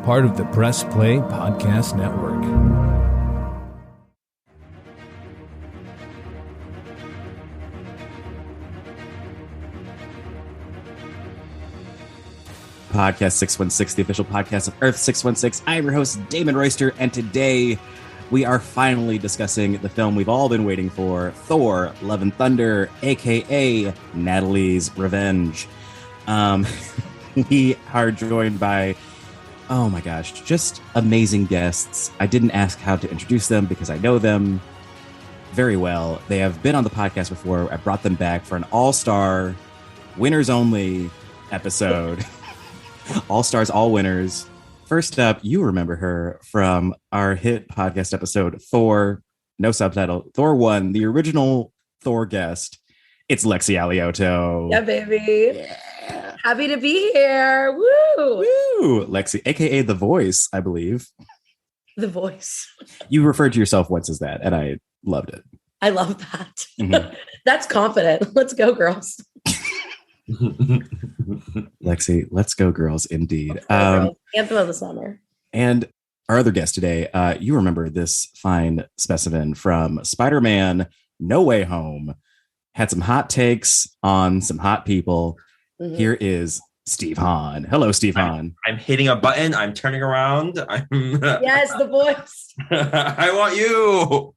part of the Press Play Podcast Network. Podcast 616, the official podcast of Earth 616. I'm your host, Damon Royster, and today we are finally discussing the film we've all been waiting for, Thor, Love and Thunder, aka Natalie's Revenge. We are joined by, oh my gosh, just amazing guests. I didn't ask how to introduce them because I know them very well. They have been on the podcast before. I brought them back for an all-star, winners only episode. All stars, all winners. First up, you remember her from our hit podcast episode, Thor, no subtitle, Thor 1, the original Thor guest. It's Lexie Alioto. Yeah, baby. Yeah. Happy to be here. Woo! Woo! Lexie, aka The Voice, I believe. The Voice. You referred to yourself once as that, and I loved it. I love that. Mm-hmm. That's confident. Let's go, girls. Lexie, let's go, girls, indeed. Anthem of the summer. And our other guest today, you remember this fine specimen from Spider-Man No Way Home. Had some hot takes on some hot people. Mm-hmm. Here is Steve Hahn. Hello, Steve Hahn. I'm hitting a button. I'm turning around. Yes, the voice. I want you.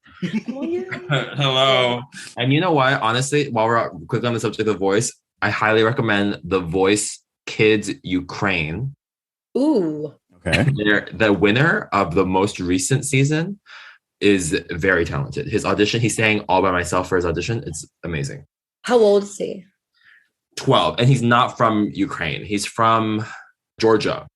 Hello. And you know what? Honestly, while we're quick on the subject of voice, I highly recommend The Voice Kids Ukraine. Ooh. Okay. The winner of the most recent season is very talented. His audition, he's saying all by myself for his audition. It's amazing. How old is he? 12. And he's not from Ukraine. He's from Georgia,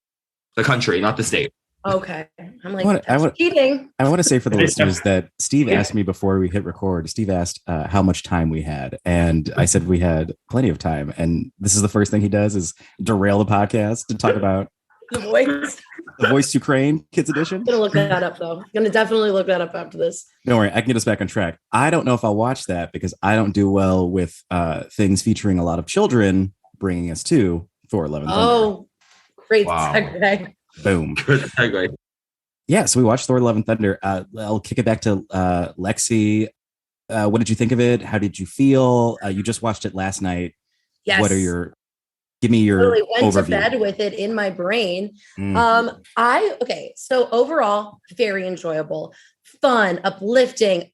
the country, not the state. Okay. I'm like, cheating. I want to say for the listeners that Steve asked me before we hit record, Steve asked how much time we had. And I said we had plenty of time. And this is the first thing he does is derail the podcast to talk about The Voice. The Voice Ukraine Kids Edition. I'm going to look that up, though. I'm going to definitely look that up after this. Don't worry. I can get us back on track. I don't know if I'll watch that because I don't do well with things featuring a lot of children, bringing us to Thor, Love and Thunder. Oh, great segue. Boom. Yeah, so we watched Thor, Love and Thunder. I'll kick it back to Lexie. What did you think of it? How did you feel? You just watched it last night. Yes. Give me your really went overview. To bed with it in my brain. So overall, very enjoyable, fun, uplifting.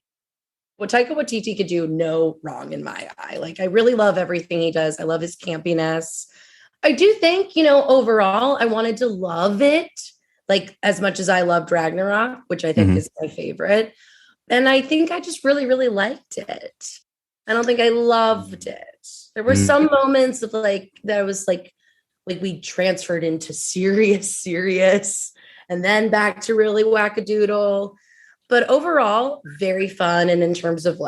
What Taika Waititi could do no wrong in my eye. Like, I really love everything he does. I love his campiness. I do think, overall, I wanted to love it, like, as much as I loved Ragnarok, which I think is my favorite. And I think I just really, really liked it. I don't think I loved it. There were some moments of that was like we transferred into serious, and then back to really wackadoodle. But overall, very fun. And in terms of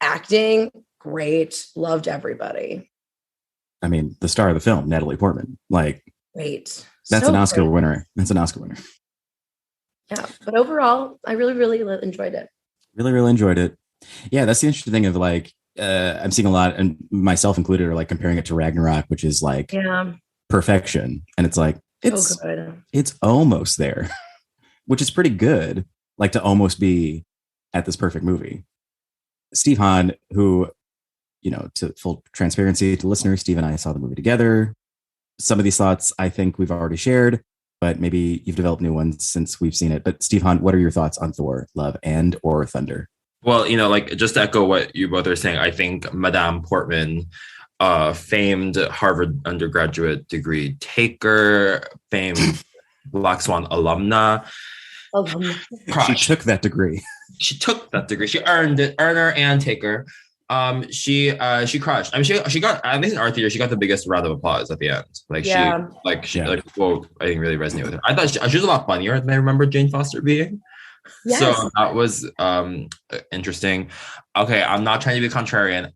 acting, great. Loved everybody. I mean, the star of the film, Natalie Portman. Great. That's an Oscar winner. That's an Oscar winner. Yeah. But overall, I really, really enjoyed it. Really, really enjoyed it. Yeah, that's the interesting thing of I'm seeing a lot, and myself included, are comparing it to Ragnarok, which is perfection. And it's it's almost there, which is pretty good. To almost be at this perfect movie. Steve Hahn, who, to full transparency to listeners, Steve and I saw the movie together. Some of these thoughts I think we've already shared, but maybe you've developed new ones since we've seen it. But Steve Hahn, what are your thoughts on Thor, Love and or Thunder? Well, just to echo what you both are saying, I think Madame Portman, famed Harvard undergraduate degree taker, famed Black Swan alumna. She took that degree. She earned it, earner and taker. She crushed. I mean, she got, at least in our theater, she got the biggest round of applause at the end. Quote, I think really resonated with her. I thought she was a lot funnier than I remember Jane Foster being. Yes. So that was interesting. Okay, I'm not trying to be contrarian.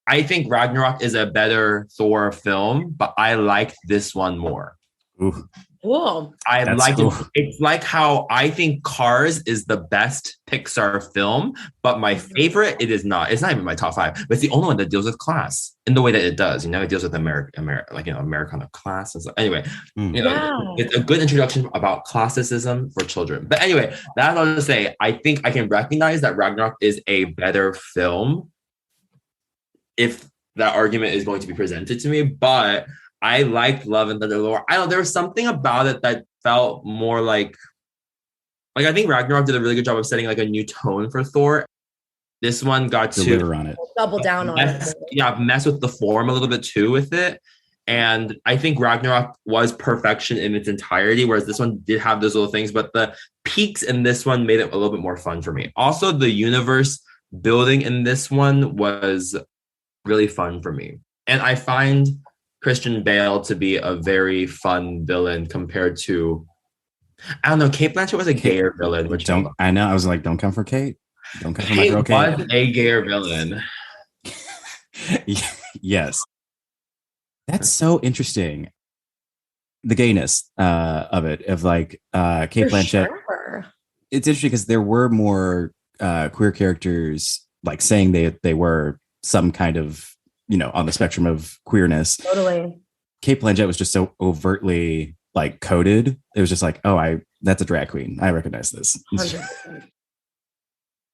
I think Ragnarok is a better Thor film, but I liked this one more. Ooh. Cool. I That's like cool. it. It's like how I think Cars is the best Pixar film, but my favorite, it is not. It's not even my top 5. But it's the only one that deals with class in the way that it does. You know, it deals with Americana class and stuff. Anyway, it's a good introduction about classicism for children. But anyway, that's all to say. I think I can recognize that Ragnarok is a better film if that argument is going to be presented to me, but I liked Love and Thunder. I don't know, there was something about it that felt more like I think Ragnarok did a really good job of setting like a new tone for Thor. This one got deliver on it. Double down on it. Yeah, mess with the form a little bit too with it. And I think Ragnarok was perfection in its entirety, whereas this one did have those little things, but the peaks in this one made it a little bit more fun for me. Also, the universe building in this one was really fun for me. And I find Christian Bale to be a very fun villain compared to, I don't know, Kate Blanchett was a gayer villain. I know. I was like, don't come for Kate. Don't come for my girl Kate. Kate. Was a gayer villain. Yes. That's so interesting. The gayness of it, of like Kate Blanchett. Sure. It's interesting because there were more queer characters like saying they were some kind of, on the spectrum of queerness. Totally. Kate Blanchett was just so overtly like coded. It was just like, oh, that's a drag queen. I recognize this. 100%.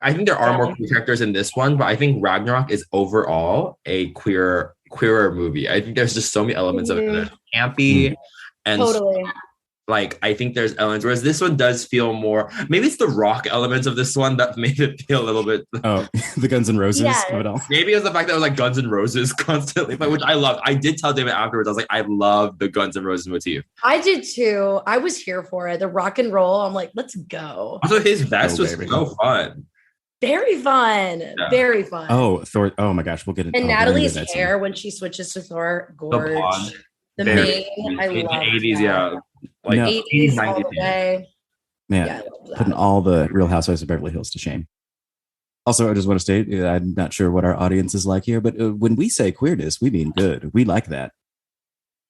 I think there are more queer characters in this one, but I think Ragnarok is overall a queerer movie. I think there's just so many elements of it that are campy and totally. Like, I think there's elements, whereas this one does feel more, maybe it's the rock elements of this one that made it feel a little bit. Oh, the Guns N' Roses of it all. Maybe it was the fact that it was like Guns N' Roses constantly, but which I loved. I did tell Damon afterwards, I was like, I love the Guns N' Roses motif. I did too. I was here for it. The rock and roll. I'm like, let's go. Also, his vest was so fun. Very fun. Yeah. Very fun. Oh, Thor. Oh my gosh. We'll get it. And Natalie's hair when she switches to Thor. Gorge. The mane. I love the 80s, yeah. Like 80s all the way. Yeah, putting all the Real Housewives of Beverly Hills to shame. Also, I just want to state, I'm not sure what our audience is like here, but when we say queerness, we mean good. We like that.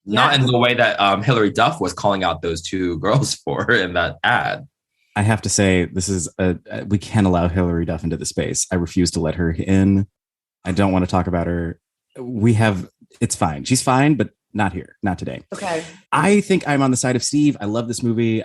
Not in the way that Hilary Duff was calling out those two girls for in that ad. I have to say, this is we can't allow Hilary Duff into the space. I refuse to let her in. I don't want to talk about her. It's fine. She's fine, but not here, not today. Okay. I think I'm on the side of Steve. I love this movie.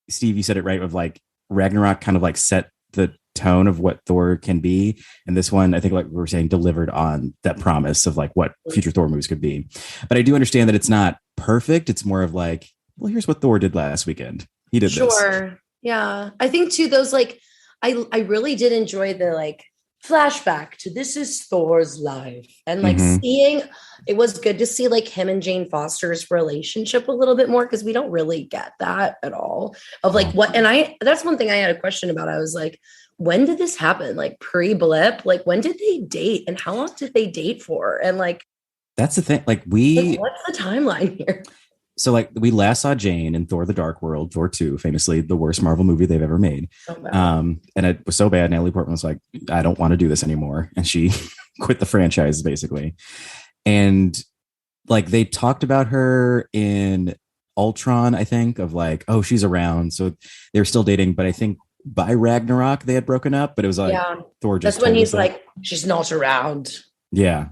Steve, you said it right, of like Ragnarok kind of like set the tone of what Thor can be. And this one, I think, like we were saying, delivered on that promise of like what future Thor movies could be. But I do understand that it's not perfect. It's more of like, well, here's what Thor did last weekend. He did this. Sure. Yeah. I think too, those like, I really did enjoy the like flashback to this is Thor's life. And like seeing, it was good to see like him and Jane Foster's relationship a little bit more, because we don't really get that at all of like what, and that's one thing I had a question about. I was like, when did this happen? Like pre-blip, like when did they date and how long did they date for? And like, that's the thing. Like what's the timeline here? So like we last saw Jane in Thor: The Dark World, Thor 2, famously the worst Marvel movie they've ever made. And it was so bad. Natalie Portman was like, I don't want to do this anymore. And she quit the franchise basically. And like they talked about her in Ultron, I think, of like, oh, she's around. So they're still dating. But I think by Ragnarok they had broken up, but it was like Thor just. That's when he's like, she's not around. Yeah.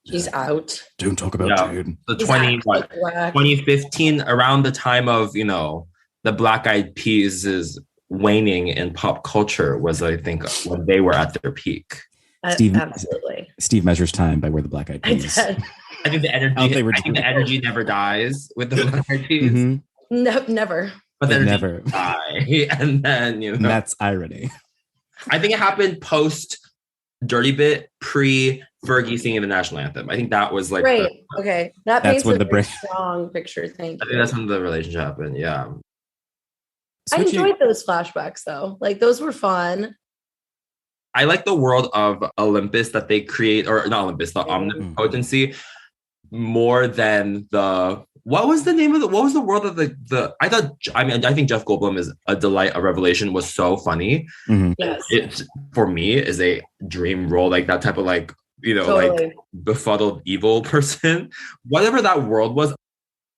He's out. Don't talk about Jude. The 2015, around the time of, the Black Eyed Peas is waning in pop culture was, I think, when they were at their peak. Absolutely. Steve measures time by where the Black Eyed Peas. I think the energy never dies with the Black Eyed Peas. No, never. But then never die. And then, that's irony. I think it happened post Dirty Bit, pre Fergie singing the national anthem. I think that was like right. Okay, that's paints when a strong picture. Thank you. I think that's when the relationship happened. Yeah, I enjoyed those flashbacks though. Like those were fun. I like the world of Olympus that they create, or not Olympus, the omnipotency, more than the. What was the name of what was the world of the? I think Jeff Goldblum is a delight. A revelation was so funny. Yes. It for me is a dream role, like that type of like. Totally. Like befuddled evil person, whatever that world was.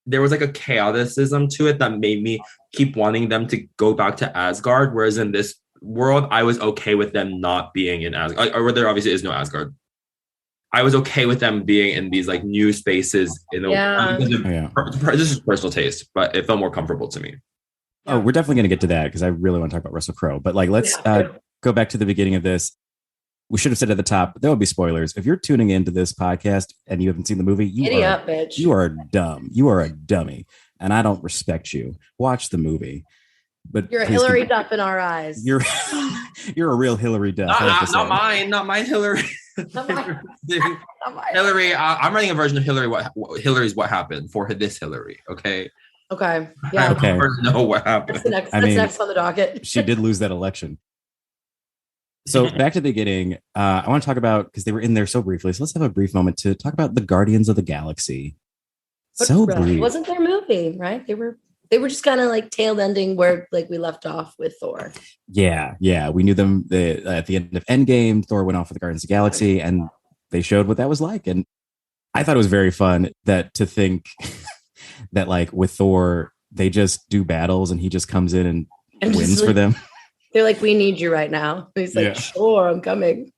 there was like a chaoticism to it that made me keep wanting them to go back to Asgard. Whereas in this world, I was okay with them not being in Asgard, or there obviously is no Asgard. I was okay with them being in these like new spaces. This is personal taste, but it felt more comfortable to me. Oh, we're definitely going to get to that because I really want to talk about Russell Crowe. But like, let's go back to the beginning of this. We should have said at the top, there will be spoilers. If you're tuning into this podcast and you haven't seen the movie, you are dumb. You are a dummy. And I don't respect you. Watch the movie. But you're a Hillary Duff in our eyes. You're a real Hillary Duff. Not mine, Hillary. Hillary, I'm writing a version of Hillary. Hillary's what happened for this Hillary. Okay. Yeah. Okay. I don't know what happened. That's next on the docket. She did lose that election. So back to the beginning, I want to talk about, because they were in there so briefly. So let's have a brief moment to talk about the Guardians of the Galaxy. Brief. Wasn't their movie, right? They were just kind of like tail ending where like we left off with Thor. Yeah. We knew them at the end of Endgame. Thor went off with the Guardians of the Galaxy, and they showed what that was like. And I thought it was very fun to think that like with Thor, they just do battles and he just comes in and wins for them. They're like, we need you right now. He's like, sure, I'm coming.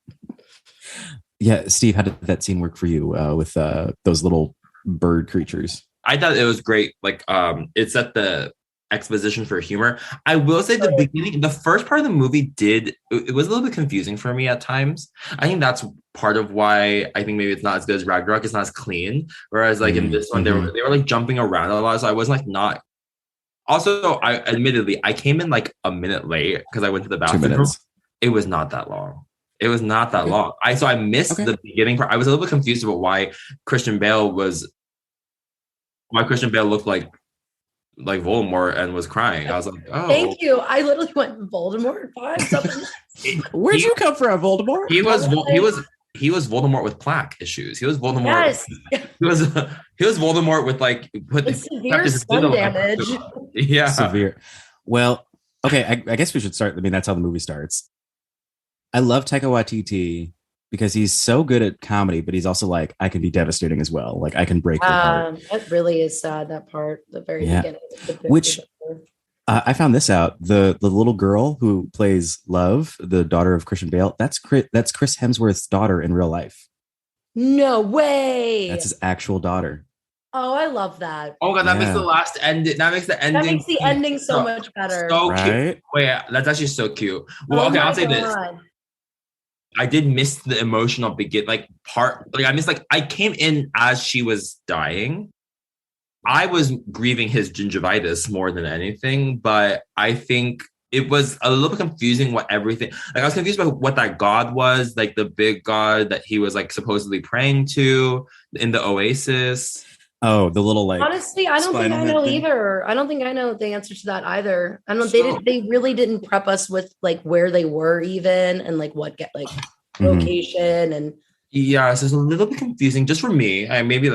Yeah, Steve, how did that scene work for you with those little bird creatures? I thought it was great. Like, it set the exposition for humor. I will say the first part of the movie it was a little bit confusing for me at times. I think that's part of why I think maybe it's not as good as Ragnarok. It's not as clean. Whereas like in this one, they were like jumping around a lot. So I was like not. Also, I came in like a minute late because I went to the bathroom. 2 minutes. It was not that long. I missed the beginning part. I was a little bit confused about why Christian Bale looked like Voldemort and was crying. I was like, oh, thank you. I literally went Voldemort. Where'd you come from, Voldemort? He was Voldemort with plaque issues. He was Voldemort. Yes. He was Voldemort with like severe sun damage. Yeah, severe. Well, okay. I guess we should start. I mean, that's how the movie starts. I love Taika Waititi because he's so good at comedy, but he's also like, I can be devastating as well. Like I can break your heart. That really is sad. That part, the very beginning. Which I found this out. The little girl who plays Love, the daughter of Christian Bale, that's Chris Hemsworth's daughter in real life. No way. That's his actual daughter. Oh, I love that. Oh god, that makes the last end. That makes the ending. That makes the ending so much better. So right? cute. Wait, that's actually so cute. Well, okay, I'll say this. I did miss the emotional part. Like I missed I came in as she was dying. I was grieving his gingivitis more than anything, but I think it was a little bit confusing I was confused about what that god was, like the big god that he was like supposedly praying to in the Oasis. Oh, the little honestly, I don't think I know either. I don't think I know the answer to that either. I don't. They really didn't prep us with like where they were even and like what location and. Yeah, so it's a little bit confusing just for me. Maybe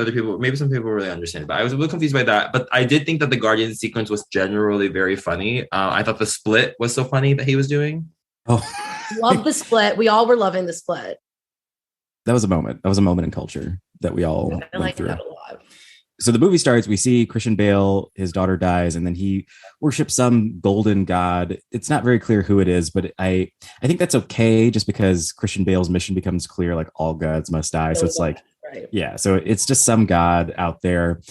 some people really understand it, but I was a little confused by that. But I did think that the Guardian sequence was generally very funny. I thought the split was so funny that he was doing. Oh, love the split. We all were loving the split. That was a moment. That was a moment in culture that we all went through. That a lot. So the movie starts, we see Christian Bale, his daughter dies, and then he worships some golden god. It's not very clear who it is, but I think that's okay just because Christian Bale's mission becomes clear, like all gods must die. So it's like, right. Yeah, so it's just some god out there.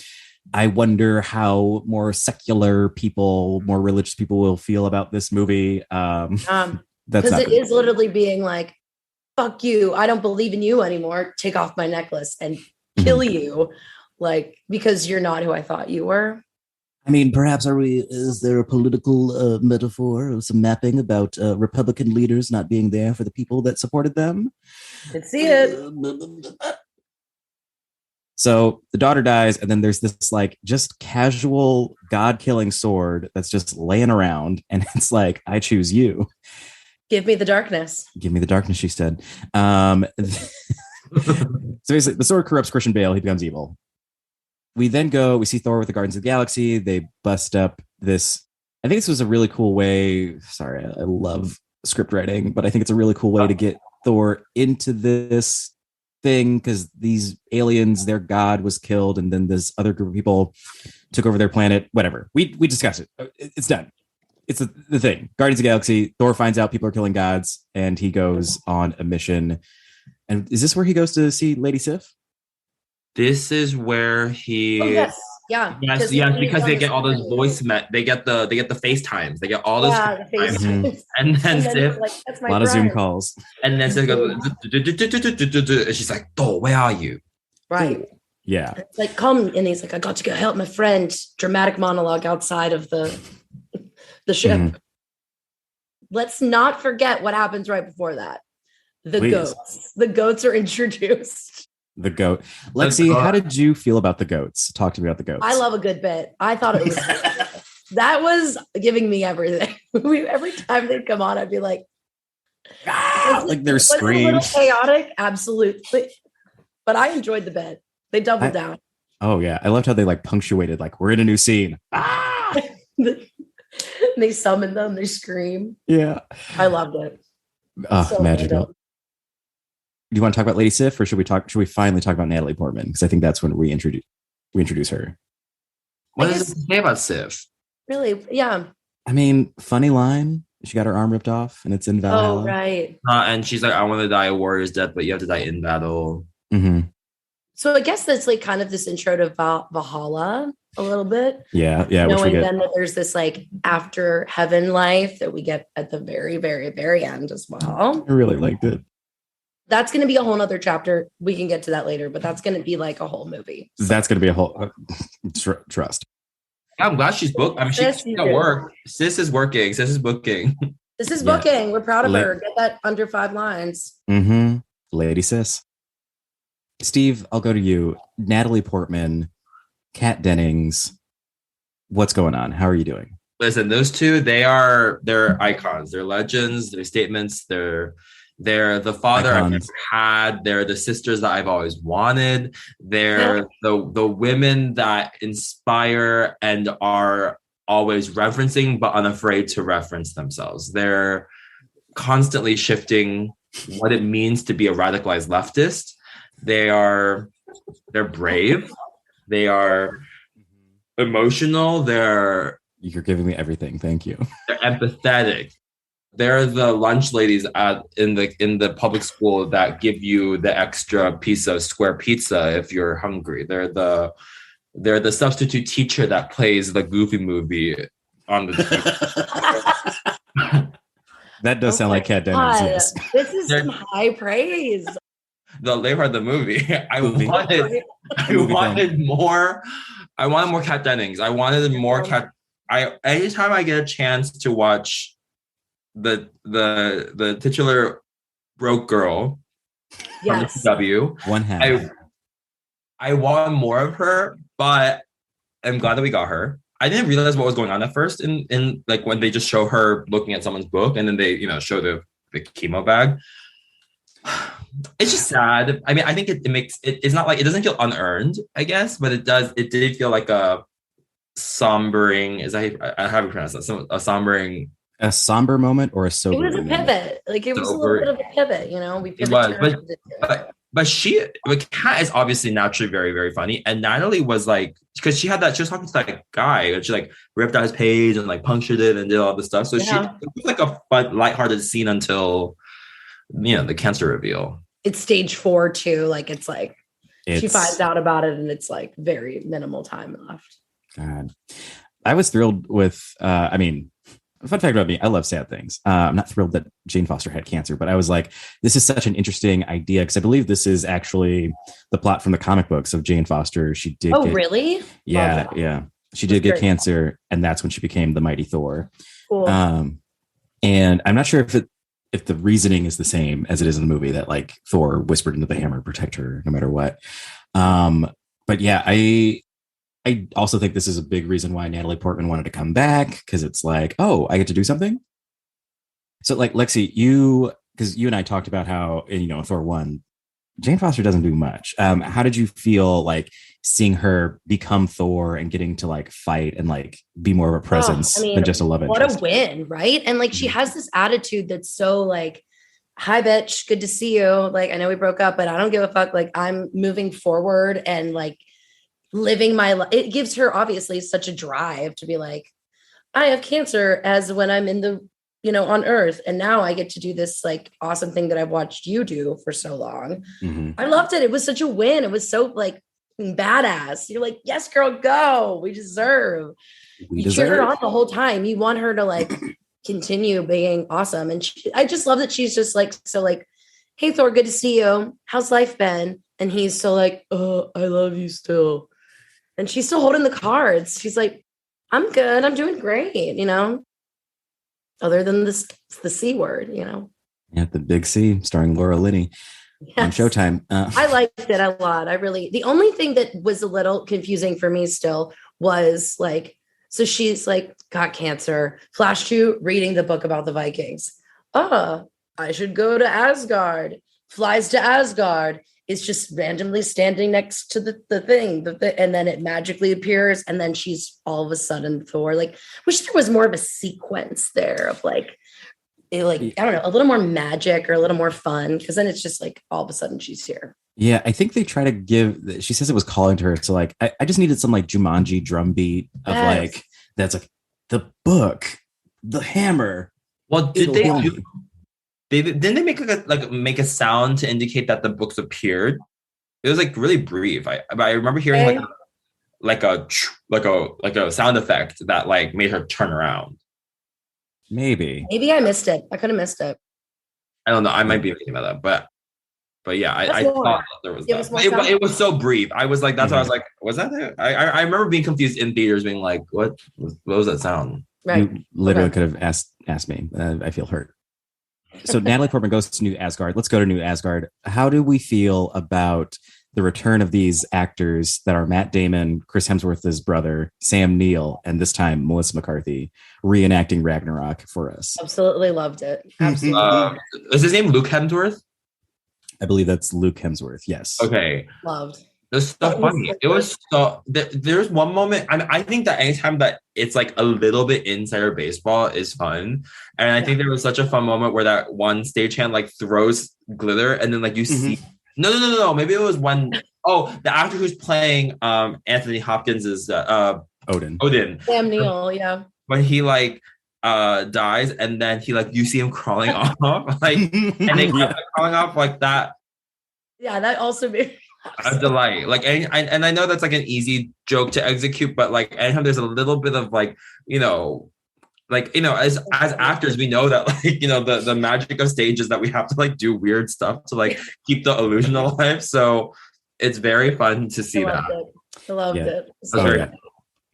I wonder how more secular people, more religious people will feel about this movie. Because it is literally being like, fuck you, I don't believe in you anymore. Take off my necklace and kill you. Like, because you're not who I thought you were. I mean, perhaps is there a political metaphor or some mapping about Republican leaders not being there for the people that supported them? Could see it. So the daughter dies, and then there's this like just casual God-killing sword that's just laying around, and it's like, I choose you. Give me the darkness. Give me the darkness, she said. So basically, the sword corrupts Christian Bale. He becomes evil. We then we see Thor with the Guardians of the Galaxy. They bust up this. I think this was a really cool way. Sorry, I love script writing, but I think it's a really cool way to get Thor into this thing because these aliens, their god was killed, and then this other group of people took over their planet. Whatever. We discussed it. It's done. It's the thing. Guardians of the Galaxy. Thor finds out people are killing gods, and he goes on a mission. And is this where he goes to see Lady Sif? This is where he. Oh, yes. Yeah. Yes, because they get all those they get the FaceTimes. They get all those FaceTimes. And then Sif, like, that's my a lot of Zoom calls. And then Sif goes, and she's like, "Thor, where are you?" Right. Yeah. It's like, come, and he's like, I got to go help my friend. Dramatic monologue outside of the ship. Mm-hmm. Let's not forget what happens right before that. The goats. The goats are introduced. The goat. Lexie, how did you feel about the goats? Talk to me about the goats. I love a good bit. I thought it was that was giving me everything. Every time they'd come on, I'd be like, like they're screaming. A little chaotic, absolutely. But I enjoyed the bit. They doubled down. Oh yeah, I loved how they like punctuated. Like, we're in a new scene. They summon them. They scream. Yeah, I loved it. So magical. Random. Do you want to talk about Lady Sif, or should we finally talk about Natalie Portman? Because I think that's when we introduce her. What does it say about Sif? Really? Yeah. I mean, funny line. She got her arm ripped off, and it's in Valhalla. Oh, right. And she's like, "I want to die a warrior's death, but you have to die in battle." Mm-hmm. So I guess that's like kind of this intro to Valhalla a little bit. Yeah. Knowing then that there's this like after heaven life that we get at the very, very, very end as well. I really liked it. That's going to be a whole nother chapter. We can get to that later, but that's going to be like a whole movie. That's going to be a whole trust. I'm glad she's booked. I mean, she's at work. Sis is working. Sis is booking. This is booking. We're proud of her. Get that under 5 lines. Mm-hmm. Lady Sis. Steve, I'll go to you. Natalie Portman, Kat Dennings. What's going on? How are you doing? Listen, those two, they're icons. They're legends. They're statements. They're the father I've never had. They're the sisters that I've always wanted. They're the women that inspire and are always referencing, but unafraid to reference themselves. They're constantly shifting what it means to be a radicalized leftist. They're brave. They are emotional. You're giving me everything. Thank you. They're empathetic. They're the lunch ladies in the public school that give you the extra piece of square pizza if you're hungry. They're the substitute teacher that plays the Goofy movie on the TV. That does sound like Kat Dennings. Yes. This is some high praise. The later part of the movie, I wanted more. I wanted more Kat Dennings. I wanted more Kat. Anytime I get a chance to watch the titular broke girl from the CW. One half. I want more of her, but I'm glad that we got her. I didn't realize what was going on at first in like when they just show her looking at someone's book and then they show the chemo bag. It's just sad. I mean, I think it's not like it doesn't feel unearned, I guess, but it did feel like a sombering. How do you pronounce that? A sombering. A somber moment or a sober? It was a pivot. Like it was a little bit of a pivot, We pivoted. But Kat is obviously naturally very, very funny. And Natalie was like, because she was talking to that guy and she like ripped out his page and like punctured it and did all this stuff. So it was like a fun, lighthearted scene until, the cancer reveal. It's stage 4 too. Like she finds out about it and it's like very minimal time left. God. I was thrilled with, fun fact about me, I love sad things. I'm not thrilled that Jane Foster had cancer, but I was like, this is such an interesting idea because I believe this is actually the plot from the comic books of Jane Foster. She did. Oh, really? Yeah, yeah. She did get cancer, and that's when she became the Mighty Thor. Cool. And I'm not sure if the reasoning is the same as it is in the movie that like Thor whispered into the hammer, protect her no matter what. But yeah, I also think this is a big reason why Natalie Portman wanted to come back because it's like, oh, I get to do something. So like Lexie, because you and I talked about how in Thor 1, Jane Foster doesn't do much. How did you feel like seeing her become Thor and getting to like fight and like be more of a presence than just a love interest? What a win, right? And like she has this attitude that's so like, hi bitch, good to see you. Like I know we broke up, but I don't give a fuck. Like I'm moving forward and like living my life. It gives her obviously such a drive to be like, I have cancer as when I'm in the, on Earth. And now I get to do this like awesome thing that I've watched you do for so long. Mm-hmm. I loved it. It was such a win. It was so like badass. You're like, yes, girl, go. We deserve. You cheer her on the whole time. You want her to like continue being awesome. And I just love that she's just like, so like, hey, Thor, good to see you. How's life been? And he's so like, oh, I love you still. And she's still holding the cards. She's like, I'm good. I'm doing great, other than the C word, Yeah, the Big C, starring Laura Linney on Showtime. I liked it a lot. The only thing that was a little confusing for me still was like, so she's like, got cancer. Flash to reading the book about the Vikings. Oh, I should go to Asgard. Flies to Asgard. Is just randomly standing next to the thing, and then it magically appears, and then she's all of a sudden Thor. Like, wish there was more of a sequence there of like I don't know, a little more magic or a little more fun, because then it's just like all of a sudden she's here. Yeah, I think they try to give. She says it was calling to her, so like I just needed some like Jumanji drum beat of like that's like the book, the hammer. Well, did they do? Didn't they make a sound to indicate that the books appeared? It was like really brief. I remember hearing like a sound effect that like made her turn around. Maybe I missed it. I could have missed it. I don't know. I might be making that up, but yeah, I thought there was that. It was so brief. I was like, that's why I was like, was that it? I remember being confused in theaters, being like, what was that sound? Right. You literally could have asked me. I feel hurt. So Natalie Portman goes to New Asgard. Let's go to New Asgard. How do we feel about the return of these actors that are Matt Damon, Chris Hemsworth's brother, Sam Neill, and this time Melissa McCarthy reenacting Ragnarok for us? Absolutely loved it. Absolutely. Is his name Luke Hemsworth? I believe that's Luke Hemsworth. Yes. Okay. Loved. It was so funny. It was so. There's one moment. I think that anytime that it's like a little bit insider baseball is fun, and I think there was such a fun moment where that one stagehand like throws glitter, and then like you see. No. Maybe it was when. Oh, the actor who's playing Anthony Hopkins is Odin. Sam Neill, yeah. When he like dies, and then he like you see him crawling off, like, and they kept crawling off like that. Yeah, that also made. A delight. Like, and I know that's like an easy joke to execute, but like anytime there's a little bit of like, as actors, we know that like, the magic of stage is that we have to like do weird stuff to like keep the illusion alive. So it's very fun to see that. I loved it.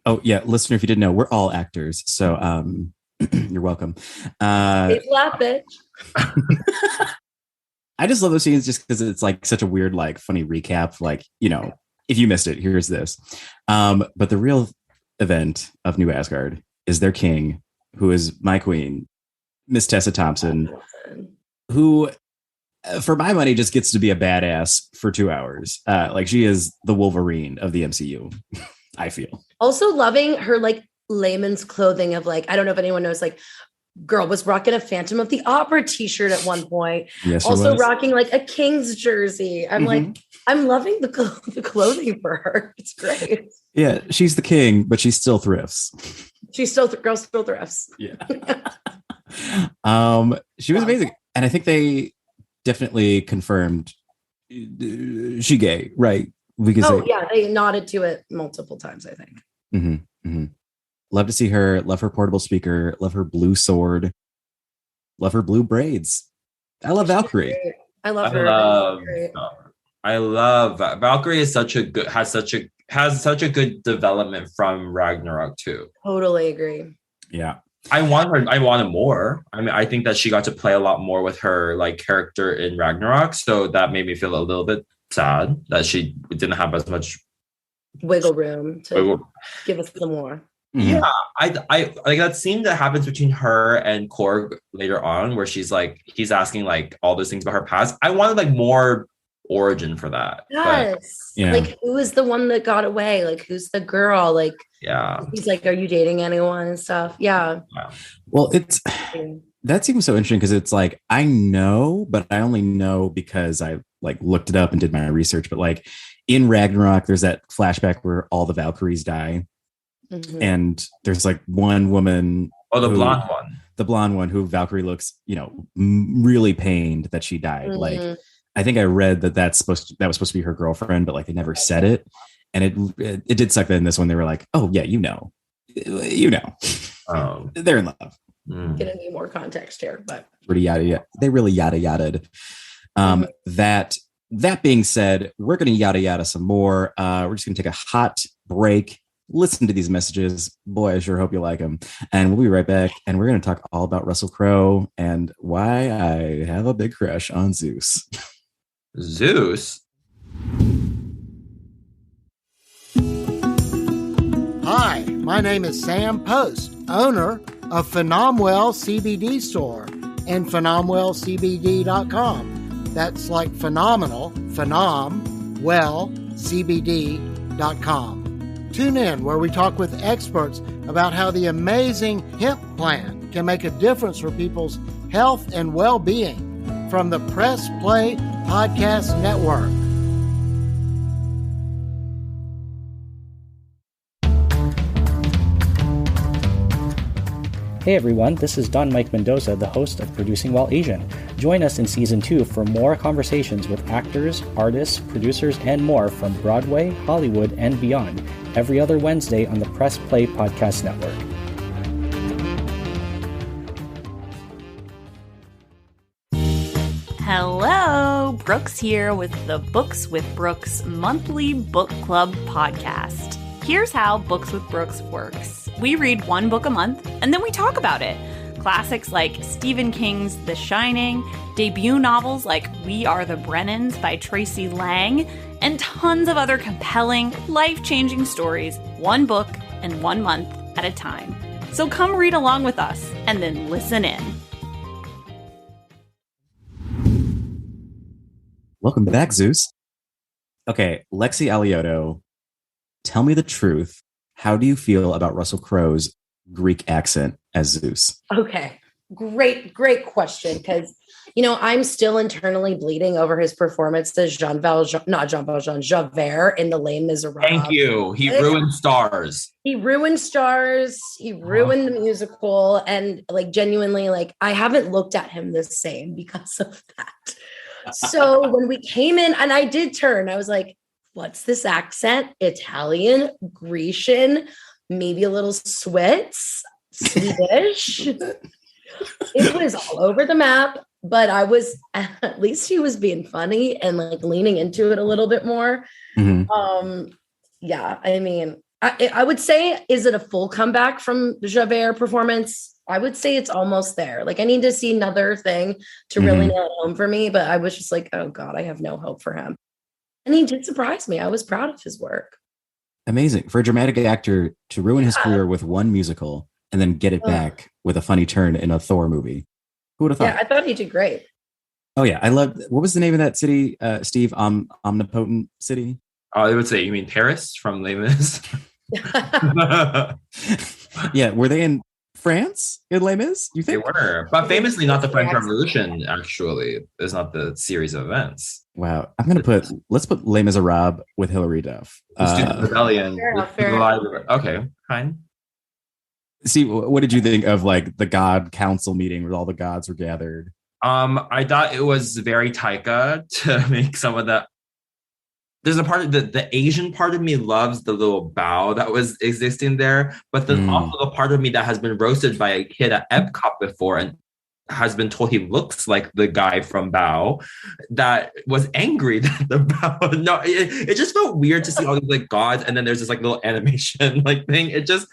Oh yeah, listener, if you didn't know, we're all actors. So you're welcome. Laugh it. I just love those scenes just because it's like such a weird, like funny recap. Like, if you missed it, here's this. But the real event of New Asgard is their king, who is my queen, Miss Tessa Thompson, who, for my money, just gets to be a badass for 2 hours. Like she is the Wolverine of the MCU, I feel. Also loving her like layman's clothing of like, I don't know if anyone knows, like, girl was rocking a Phantom of the Opera t-shirt at one point. Yes, also rocking like a King's jersey. I'm like, I'm loving the clothing for her. It's great. Yeah, she's the king, but she still thrifts. She still thrifts. Yeah. She was amazing, and I think they definitely confirmed she gay, right? They nodded to it multiple times, I think. Love to see her. Love her portable speaker. Love her blue sword. Love her blue braids. I love Valkyrie. I love her. I love Valkyrie. Has such a good development from Ragnarok too. Totally agree. Yeah. I wanted more. I mean, I think that she got to play a lot more with her like character in Ragnarok, so that made me feel a little bit sad that she didn't have as much wiggle room to give us some more. Yeah, I like that scene that happens between her and Korg later on, where he's asking like all those things about her past. I wanted like more origin for that. Yes. Yeah. Like, who is the one that got away? Like, who's the girl? Like, yeah. He's like, are you dating anyone and stuff? Yeah. Well, that seems so interesting because it's like, I know, but I only know because I like looked it up and did my research. But like in Ragnarok, there's that flashback where all the Valkyries die. Mm-hmm. And there's like one woman. Oh, blonde one. The blonde one who Valkyrie looks, really pained that she died. Mm-hmm. Like, I think I read that that was supposed to be her girlfriend, but like they never said it. And it did suck that in this one they were like, oh yeah, they're in love. Gonna need more context here, but pretty yada. They really yada yada'd. That being said, we're gonna yada some more. We're just gonna take a hot break. Listen to these messages. Boy, I sure hope you like them. And we'll be right back. And we're going to talk all about Russell Crowe and why I have a big crush on Zeus. Zeus? Hi, my name is Sam Post, owner of Phenomenal CBD store and PhenomenalCBD.com. That's like phenomenal, CBD.com. Tune in where we talk with experts about how the amazing hemp plant can make a difference for people's health and well-being from the Press Play Podcast Network. Hey everyone, this is Don Mike Mendoza, the host of Producing While Asian. Join us in Season 2 for more conversations with actors, artists, producers, and more from Broadway, Hollywood, and beyond, every other Wednesday on the Press Play Podcast Network. Hello! Brooks here with the Books with Brooks monthly book club podcast. Here's how Books with Brooks works. We read one book a month, and then we talk about it. Classics like Stephen King's The Shining, debut novels like We Are the Brennans by Tracy Lang, and tons of other compelling, life-changing stories, one book and 1 month at a time. So come read along with us, and then listen in. Welcome back, Zeus. Okay, Lexie Alioto, tell me the truth. How do you feel about Russell Crowe's Greek accent as Zeus? Okay, great question. Because, I'm still internally bleeding over his performance as Javert in The Les Miserables. Thank you. He ruined Stars. He ruined the musical. And genuinely, I haven't looked at him the same because of that. So when we came in, and I did turn, I was like, what's this accent? Italian, Grecian, maybe a little Swedish. It was all over the map, but at least he was being funny and leaning into it a little bit more. Mm-hmm. Yeah, I mean, I would say, is it a full comeback from Javert performance? I would say it's almost there. I need to see another thing to really nail it home for me, but I was just like, oh God, I have no hope for him. And he did surprise me. I was proud of his work. Amazing. For a dramatic actor to ruin his career with one musical and then get it back with a funny turn in a Thor movie. Who would have thought? Yeah, I thought he did great. Oh, yeah. I loved, what was the name of that city, Steve? Omnipotent City? I would say, you mean Paris from Les Mis? Yeah. Were they in France in Les Mis? You think? They were, but famously not the French Revolution. Actually, it's not the series of events. Wow, let's put Les Miserables with Hilary Duff. Student Rebellion. Fair enough. Okay, fine. See, what did you think of the God Council meeting where all the gods were gathered? I thought it was very Taika to make some of the. There's a part of the Asian part of me loves the little bow that was existing there, but there's also a part of me that has been roasted by a kid at Epcot before and has been told he looks like the guy from Bao, that was angry that the Bao. No, it just felt weird to see all these gods, and then there's this little animation thing. It just,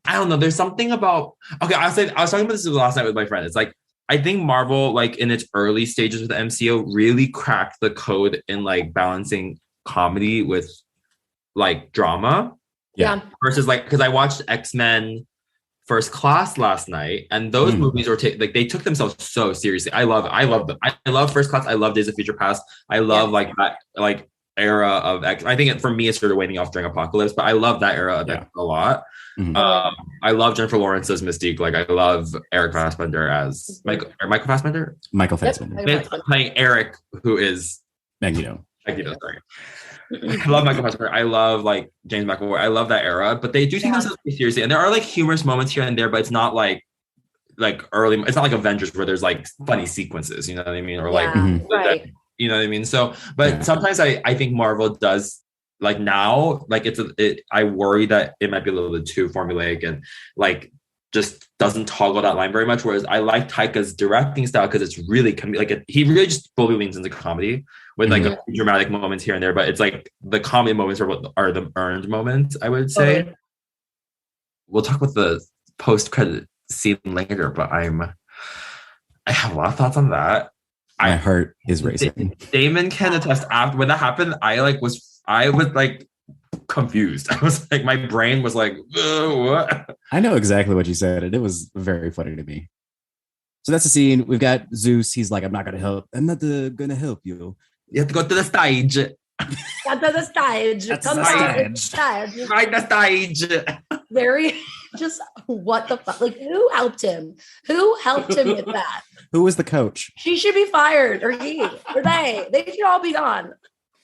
I don't know. There's something about. Okay, I was talking about this last night with my friend. It's I think Marvel, in its early stages with the MCU, really cracked the code in balancing comedy with drama. Yeah. Versus because I watched X-Men First Class last night, and those movies were they took themselves so seriously. I love them. I love First Class. I love Days of Future Past. I love that era of X. I think for me it started waning off during Apocalypse, but I love that era of X a lot. Mm-hmm. I love Jennifer Lawrence as Mystique. I love Eric Fassbender as Michael Fassbender. Michael Fassbender playing Eric, who is Magneto. Sorry. I love Michael Fassbender. I love like James McAvoy. I love that era, but they do take themselves pretty seriously. And there are like humorous moments here and there, but it's not like early. It's not like Avengers where there's like funny sequences. You know what I mean? Or like, right. You know what I mean? So, but sometimes I think Marvel does like now, like I worry that it might be a little bit too formulaic and like just doesn't toggle that line very much. Whereas I like Taika's directing style because it's really he really just fully leans into comedy with like a few dramatic moments here and there. But it's like the comedy moments are the earned moments, I would say. Okay. We'll talk about the post-credit scene later, but I have a lot of thoughts on that. My heart is racing. Damon can attest. After when that happened, I was like confused. I was like, my brain was like, what? I know exactly what you said, and it was very funny to me. So that's the scene. We've got Zeus. He's like, I'm not gonna help you. You have to go to the stage. Go to the stage. Come to the stage. Right the stage. Very just what the fuck? Like, who helped him? Who helped him with that? Who was the coach? She should be fired, or he, or they. They should all be gone.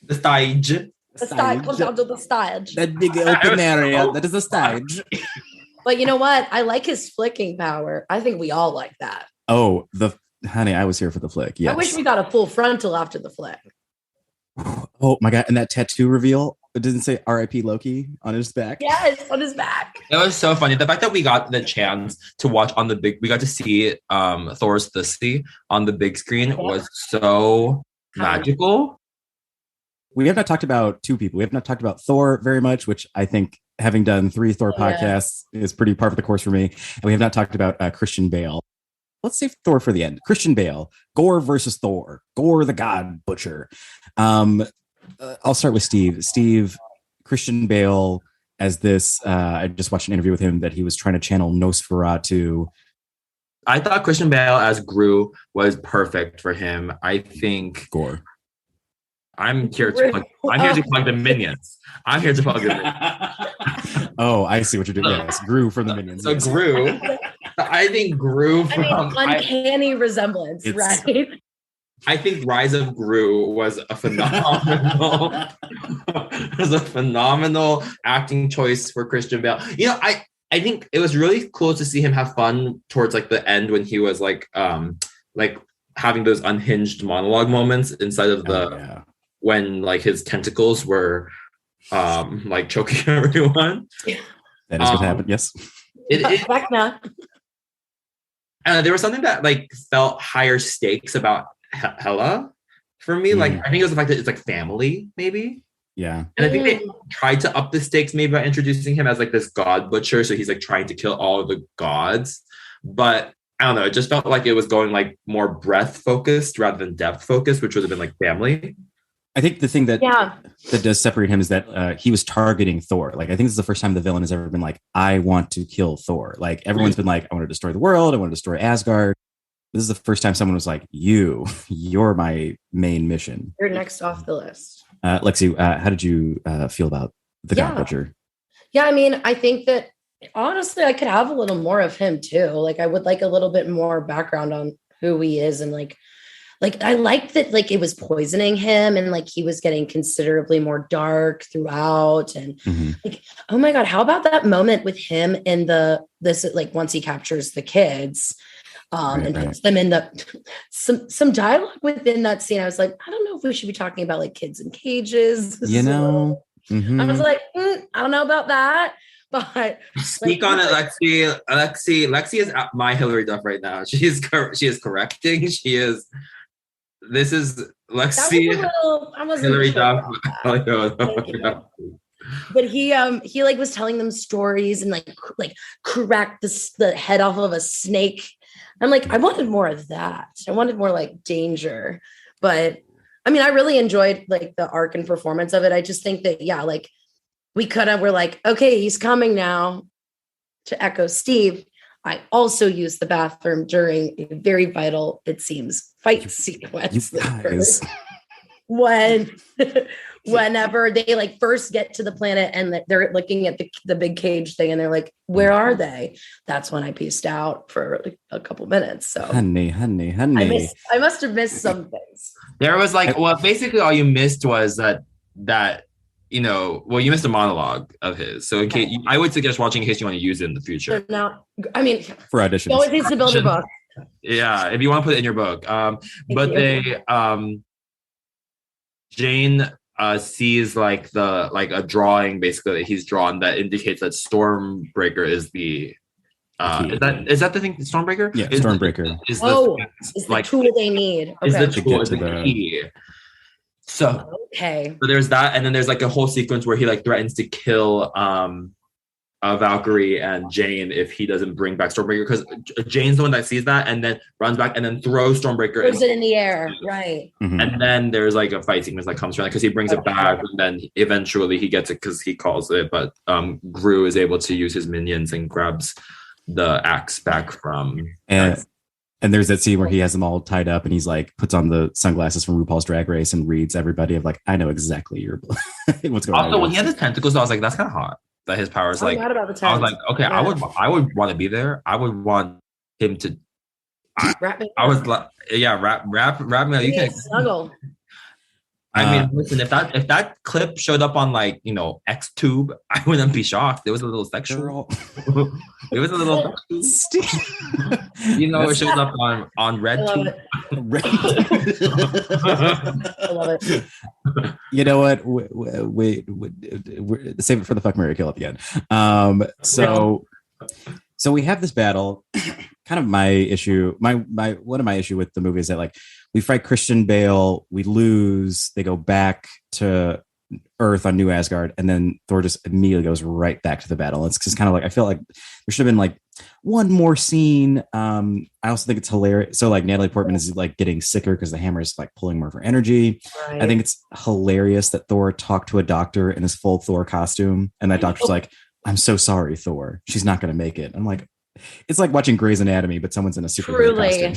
The stage. The stage. Come down to the stage. That big open area. That is the stage. But you know what? I like his flicking power. I think we all like that. Oh, honey, I was here for the flick. Yes. I wish we got a full frontal after the flick. Oh my God. And that tattoo reveal, it didn't say R.I.P. Loki on his back. Yes, on his back. It was so funny. The fact that we got the chance to watch we got to see Thor's Thursday on the big screen was so magical. We have not talked about two people. We have not talked about Thor very much, which I think having done 3 Thor podcasts is pretty par for the course for me. And we have not talked about Christian Bale. Let's save Thor for the end. Christian Bale, Gore versus Thor, Gore the God Butcher. I'll start with Steve. Steve, Christian Bale as this. I just watched an interview with him that he was trying to channel Nosferatu. I thought Christian Bale as Gru was perfect for him. I think Gore. I'm here to plug the minions. I'm here to plug the minions. Oh, I see what you're doing. Yes, Gru from the Minions. So Gru, I think Gru from uncanny resemblance, right? I think Rise of Gru was a phenomenal acting choice for Christian Bale. You know, I think it was really cool to see him have fun towards like the end when he was like having those unhinged monologue moments inside of when like his tentacles were like choking everyone. That is what happened. Yes. There was something that like felt higher stakes about Hela for me. Like I think it was the fact that it's like family, maybe. Yeah. And I think they tried to up the stakes maybe by introducing him as like this god butcher. So he's like trying to kill all of the gods. But I don't know, it just felt like it was going like more breadth focused rather than depth focused, which would have been like family. I think the thing that does separate him is that he was targeting Thor. Like, I think this is the first time the villain has ever been like, I want to kill Thor. Like, everyone's been like, I want to destroy the world. I want to destroy Asgard. This is the first time someone was like, you're my main mission. You're next off the list. Lexie, how did you feel about the God Butcher? Yeah, I mean, I think that honestly, I could have a little more of him too. Like, I would like a little bit more background on who he is and like I liked that like it was poisoning him and like he was getting considerably more dark throughout and like, oh my God, how about that moment with him in once he captures the kids and puts them in some dialogue within that scene. I was like, I don't know if we should be talking about like kids in cages. You know, I was like, I don't know about that. But speak on it, Lexie. Lexie is my Hillary Duff right now. She is correcting. She is. This is Lexie. Hillary Duff. But he like was telling them stories and like cracked the head off of a snake. I'm like, I wanted more of that. I wanted more like danger. But I mean, I really enjoyed like the arc and performance of it. I just think that like we're like, okay, he's coming now. To echo Steve, I also used the bathroom during a very vital, it seems, fight sequence. Whenever they like first get to the planet and they're looking at the big cage thing and they're like, where are they? That's when I pieced out for like a couple minutes. So honey. I must have missed some things. There was like, well, basically all you missed was that you missed a monologue of his. So in case I would suggest watching in case you want to use it in the future. So now, I mean, for auditions, you always needs to build a book. Yeah, if you want to put it in your book. Jane sees like a drawing basically that he's drawn that indicates that Stormbreaker is the is that the thing? Stormbreaker? Yeah, Stormbreaker is the tool they need. Okay. Is the tool is the key. So there's that, and then there's like a whole sequence where he like threatens to kill Valkyrie and Jane if he doesn't bring back Stormbreaker, because Jane's the one that sees that and then runs back and then throws Stormbreaker. Throws it in the air, right? Mm-hmm. And then there's like a fight sequence that comes from it because he brings it back, and then eventually he gets it because he calls it. But Gru is able to use his minions and grabs the axe back from. And there's that scene where he has them all tied up and he's like puts on the sunglasses from RuPaul's Drag Race and reads everybody of like, I know exactly what's going on. Also, when he had his tentacles, I was like, that's kind of hot. That his powers like. I was like, okay, yeah. I would want to be there. I would want him to. I was like, yeah, wrap me. You can snuggle. I mean, listen, if that clip showed up on like XTube, I wouldn't be shocked. It was a little sexual. It was a little it shows up on RedTube. I love it. You know what? Wait, save it for the fuck, marry, kill at the end. So we have this battle. Kind of my issue. One of my issue with the movie is that like we fight Christian Bale, we lose, they go back to Earth on New Asgard, and then Thor just immediately goes right back to the battle. It's just kind of like I feel like there should have been like one more scene. I also think it's hilarious. So like Natalie Portman is like getting sicker because the hammer is like pulling more of her energy. Right. I think it's hilarious that Thor talked to a doctor in his full Thor costume, and that doctor's like, "I'm so sorry, Thor. She's not going to make it." I'm like, it's like watching Grey's Anatomy, but someone's in a super costume.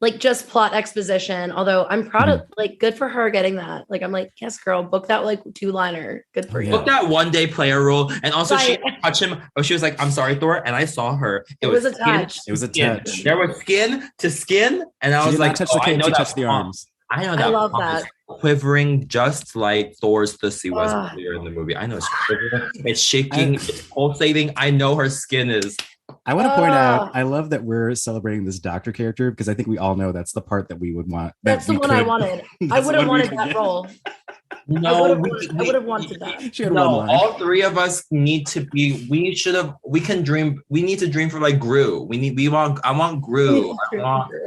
Like just plot exposition. Although I'm proud of like good for her getting that. Like I'm like, yes, girl, book that like 2-liner. Good for you. Book that one-day player role. And also she touched him. Oh, she was like, I'm sorry, Thor. And I saw her. It was a touch. It was a touch. There was skin to skin. And I was like, touch the cape, she touched the arms. I know that. I love that. Quivering just like Thor's pussy was earlier in the movie. I know it's quivering. It's shaking. It's pulsating. I know her skin is. I want to point out, I love that we're celebrating this doctor character because I think we all know that's the part that we would want. That's the one I wanted. I would have wanted that role. No, I would have wanted that. No, all three of us need to be. We can dream. We need to dream for like Gru. I want Gru.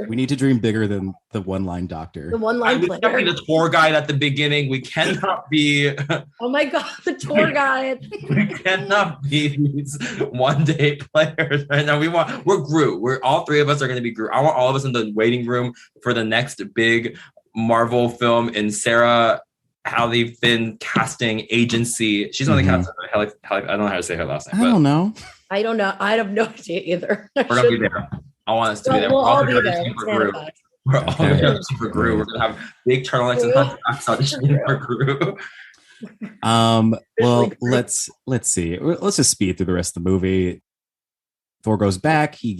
We need to dream bigger than the one-line doctor. The one-line player. We can't be the tour guide at the beginning. We cannot be. Oh my god, the tour guide. We cannot be these one-day players right now. We're Gru. We're all three of us are going to be Gru. I want all of us in the waiting room for the next big Marvel film in Sarah Halle Finn casting agency. She's on the cast. I don't know how to say her last name. I don't know. I have no idea either. We're gonna be there. I want us to be there. We'll all be there. We're all going to super Gru. We're gonna have big turtlenecks and contracts auditioning for Gru. Well, let's see. Let's just speed through the rest of the movie. Thor goes back. He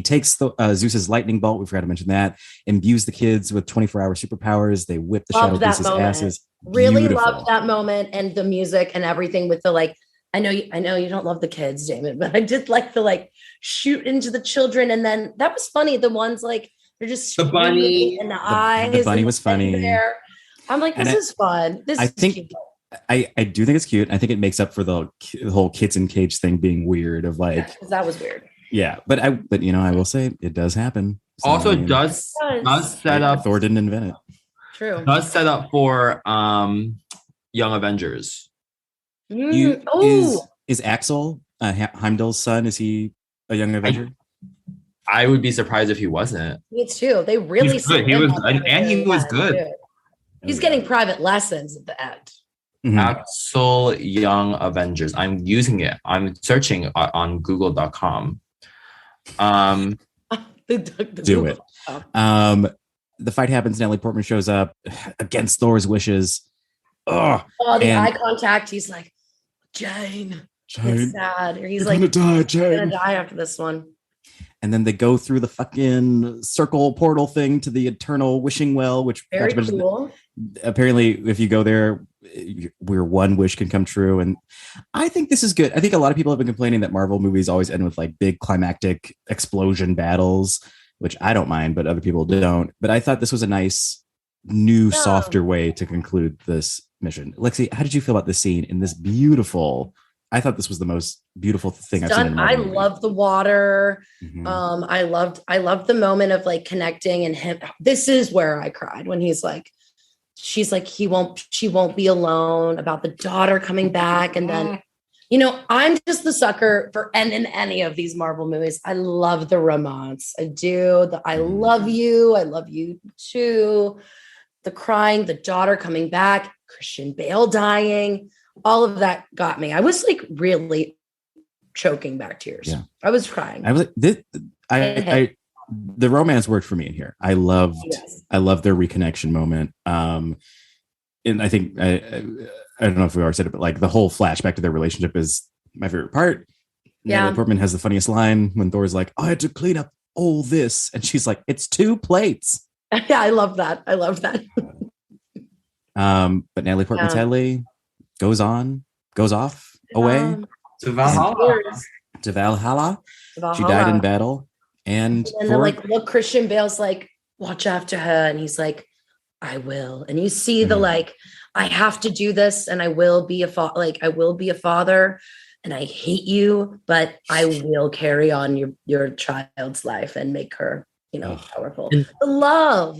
takes Zeus's lightning bolt. We forgot to mention that. Imbues the kids with 24-hour superpowers. They whip the Shadow Beast's asses. Really loved that moment and the music and everything with the like. I know you don't love the kids, Damon, but I did like the like shoot into the children, and then that was funny. The ones like they're just the bunny and the eyes. The bunny was funny. There. I'm like, this is fun. I think. Cute. I do think it's cute. I think it makes up for the whole kids in cage thing being weird of like that was weird. Yeah, but I will say it does happen. So, also, does set up. Thor didn't invent it. True. Does set up for Young Avengers. Is Axel Heimdall's son? Is he a Young Avenger? I would be surprised if he wasn't. Me too. They really. He was good. He's getting private lessons at the end. Mm-hmm. Axel Young Avengers. I'm using it. I'm searching on Google.com. Do it. The fight happens. Natalie Portman shows up against Thor's wishes. The eye contact. He's like, Jane. It's sad. Or he's like, gonna die after this one. And then they go through the fucking circle portal thing to the eternal wishing well, which very cool. Apparently, if you go there, where one wish can come true. And I think this is good. I think a lot of people have been complaining that Marvel movies always end with like big climactic explosion battles, which I don't mind, but other people don't. But I thought this was a nice, new, softer way to conclude this mission. Lexie, how did you feel about this scene in this beautiful? I thought this was the most beautiful thing I've seen in a Marvel movie. Love the water. I loved the moment of like connecting and him. This is where I cried when he's like, she's like, she won't be alone, about the daughter coming back. And then, I'm just the sucker for, and in any of these Marvel movies, I love the romance. I do. I love you. I love you too. The crying, the daughter coming back, Christian Bale dying. All of that got me. I was like really choking back tears. Yeah. I was crying. I was like, the romance worked for me in here. I loved their reconnection moment. And I think I don't know if we already said it, but like the whole flashback to their relationship is my favorite part. Natalie Portman has the funniest line when Thor's like, I had to clean up all this, and she's like, it's 2 plates. Yeah, I love that. But Natalie Portman sadly goes off away to Valhalla. She died in battle. And then like, look, Christian Bale's like, watch after her. And he's like, I will. And you see the like, I have to do this, and I will be I will be a father, and I hate you, but I will carry on your child's life and make her, powerful. And the love.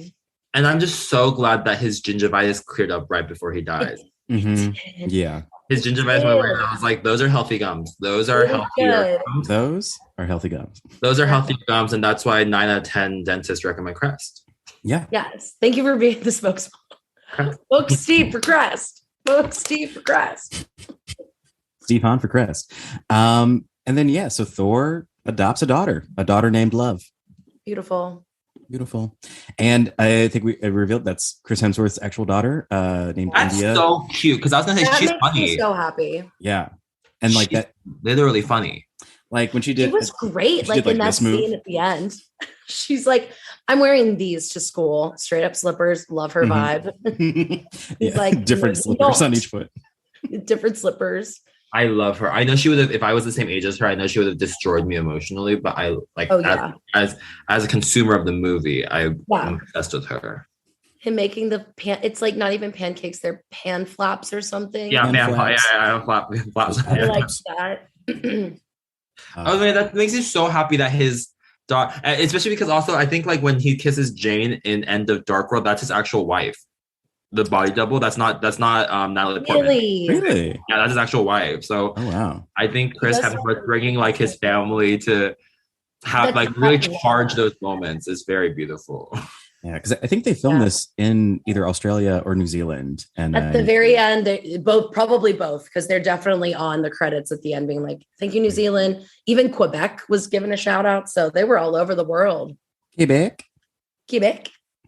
And I'm just so glad that his gingivitis cleared up right before he dies. Yeah. His gingivitis went away, and I was like, those are healthy gums. Those are healthier gums. Those are healthy gums. Those are healthy gums, and that's why 9 out of 10 dentists recommend Crest. Yeah. Yes. Thank you for being the spokesman. Book Steve for Crest. Steve Hahn for Crest. And then, so Thor adopts a daughter named Love. Beautiful. And I think we revealed that's Chris Hemsworth's actual daughter named India. That's so cute, because I was going to say, she's funny. Me so happy. Yeah. And like that. Literally funny. Like when she did. It was great. Like in that scene at the end. She's like, I'm wearing these to school. Straight up slippers. Love her vibe. He's like. Different slippers on each foot. Different slippers. I love her. I know she would have, if I was the same age as her, I know she would have destroyed me emotionally, but I like, as a consumer of the movie, I'm obsessed with her. Him making the it's like not even pancakes, they're pan flaps or something. Yeah, flaps. I like that. That makes me so happy that his daughter, especially because also I think like when he kisses Jane in End of Dark World, that's his actual wife. The body double, that's not Natalie Portman. Really? Yeah, that's his actual wife. So I think Chris Hemsworth bringing like his family to have like really charge those moments is very beautiful. Yeah, because I think they filmed this in either Australia or New Zealand. And at the very end, probably both, because they're definitely on the credits at the end being like, thank you, New Zealand. Even Quebec was given a shout out. So they were all over the world. Quebec.